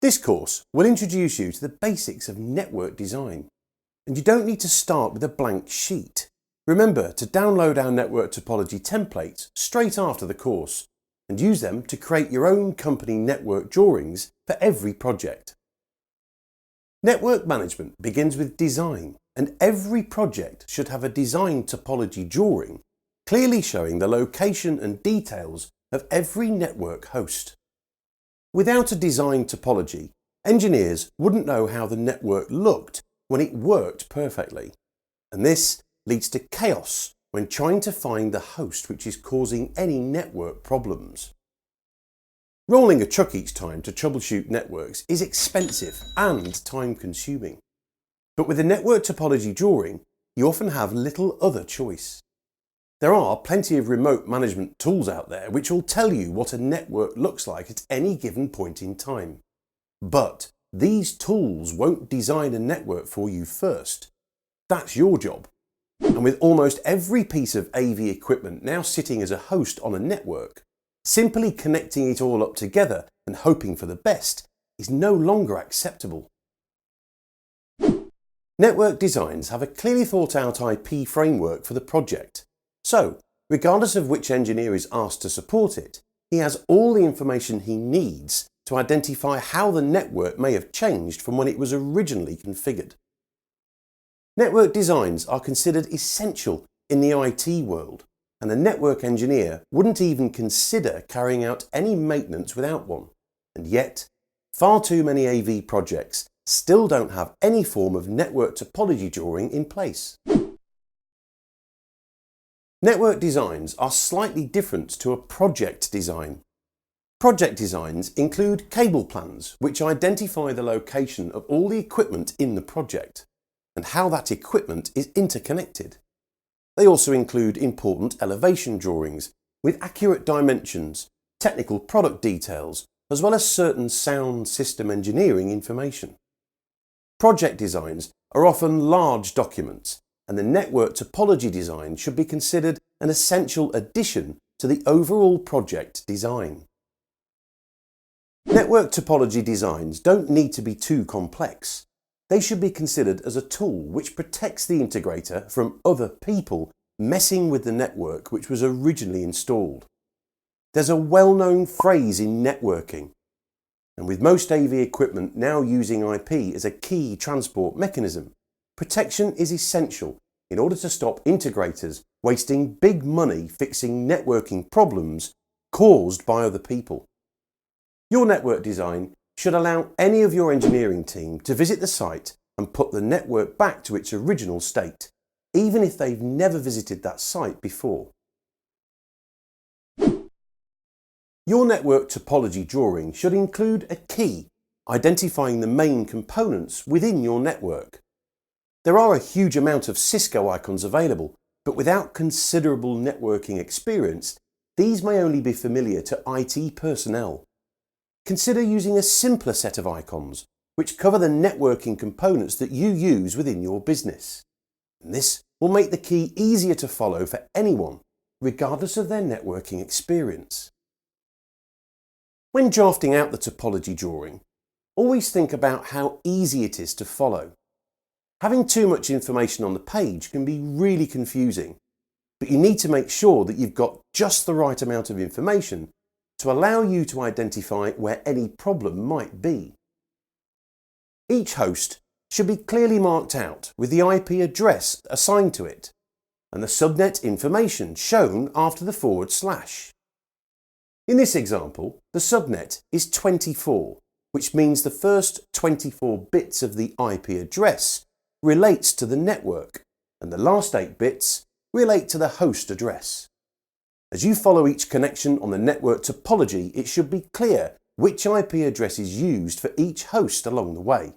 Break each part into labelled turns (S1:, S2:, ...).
S1: This course will introduce you to the basics of network design, and you don't need to start with a blank sheet. Remember to download our network topology templates straight after the course and use them to create your own company network drawings for every project. Network management begins with design, and every project should have a design topology drawing clearly showing the location and details of every network host. Without a design topology, engineers wouldn't know how the network looked when it worked perfectly, and this leads to chaos when trying to find the host which is causing any network problems. Rolling a truck each time to troubleshoot networks is expensive and time-consuming, but with a network topology drawing, you often have little other choice. There are plenty of remote management tools out there which will tell you what a network looks like at any given point in time. But these tools won't design a network for you first. That's your job. And with almost every piece of AV equipment now sitting as a host on a network, simply connecting it all up together and hoping for the best is no longer acceptable. Network designs have a clearly thought out IP framework for the project. So, regardless of which engineer is asked to support it, he has all the information he needs to identify how the network may have changed from when it was originally configured. Network designs are considered essential in the IT world, and a network engineer wouldn't even consider carrying out any maintenance without one. And yet, far too many AV projects still don't have any form of network topology drawing in place. Network designs are slightly different to a project design. Project designs include cable plans which identify the location of all the equipment in the project and how that equipment is interconnected. They also include important elevation drawings with accurate dimensions, technical product details, as well as certain sound system engineering information. Project designs are often large documents, and the network topology design should be considered an essential addition to the overall project design. Network topology designs don't need to be too complex. They should be considered as a tool which protects the integrator from other people messing with the network which was originally installed. There's a well-known phrase in networking, and with most AV equipment now using IP as a key transport mechanism, protection is essential in order to stop integrators wasting big money fixing networking problems caused by other people. Your network design should allow any of your engineering team to visit the site and put the network back to its original state, even if they've never visited that site before. Your network topology drawing should include a key identifying the main components within your network. There are a huge amount of Cisco icons available, but without considerable networking experience, these may only be familiar to IT personnel. Consider using a simpler set of icons, which cover the networking components that you use within your business. And this will make the key easier to follow for anyone, regardless of their networking experience. When drafting out the topology drawing, always think about how easy it is to follow. Having too much information on the page can be really confusing, but you need to make sure that you've got just the right amount of information to allow you to identify where any problem might be. Each host should be clearly marked out with the IP address assigned to it and the subnet information shown after the /. In this example, the subnet is 24, which means the first 24 bits of the IP address relates to the network, and the last 8 bits relate to the host address. As you follow each connection on the network topology, it should be clear which IP address is used for each host along the way,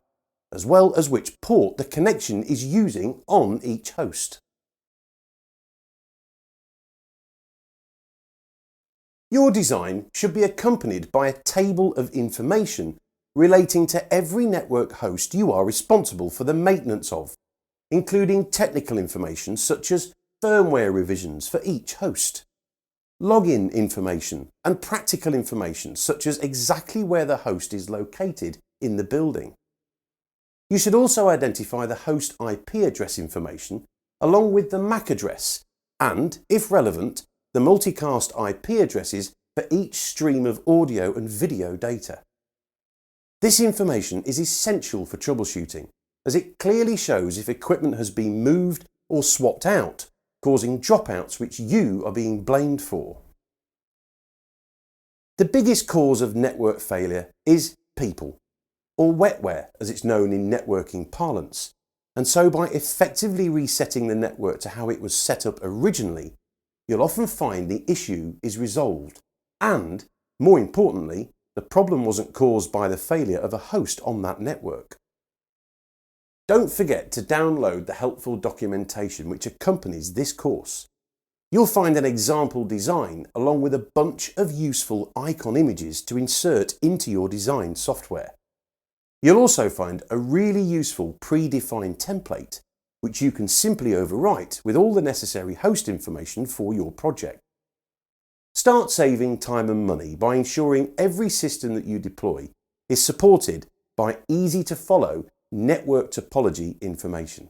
S1: as well as which port the connection is using on each host. Your design should be accompanied by a table of information relating to every network host you are responsible for the maintenance of, including technical information such as firmware revisions for each host, login information and practical information such as exactly where the host is located in the building. You should also identify the host IP address information along with the MAC address and, if relevant, the multicast IP addresses for each stream of audio and video data. This information is essential for troubleshooting, as it clearly shows if equipment has been moved or swapped out, causing dropouts which you are being blamed for. The biggest cause of network failure is people, or wetware as it's known in networking parlance, and so by effectively resetting the network to how it was set up originally, you'll often find the issue is resolved and, more importantly, the problem wasn't caused by the failure of a host on that network. Don't forget to download the helpful documentation which accompanies this course. You'll find an example design along with a bunch of useful icon images to insert into your design software. You'll also find a really useful predefined template which you can simply overwrite with all the necessary host information for your project. Start saving time and money by ensuring every system that you deploy is supported by easy to follow network topology information.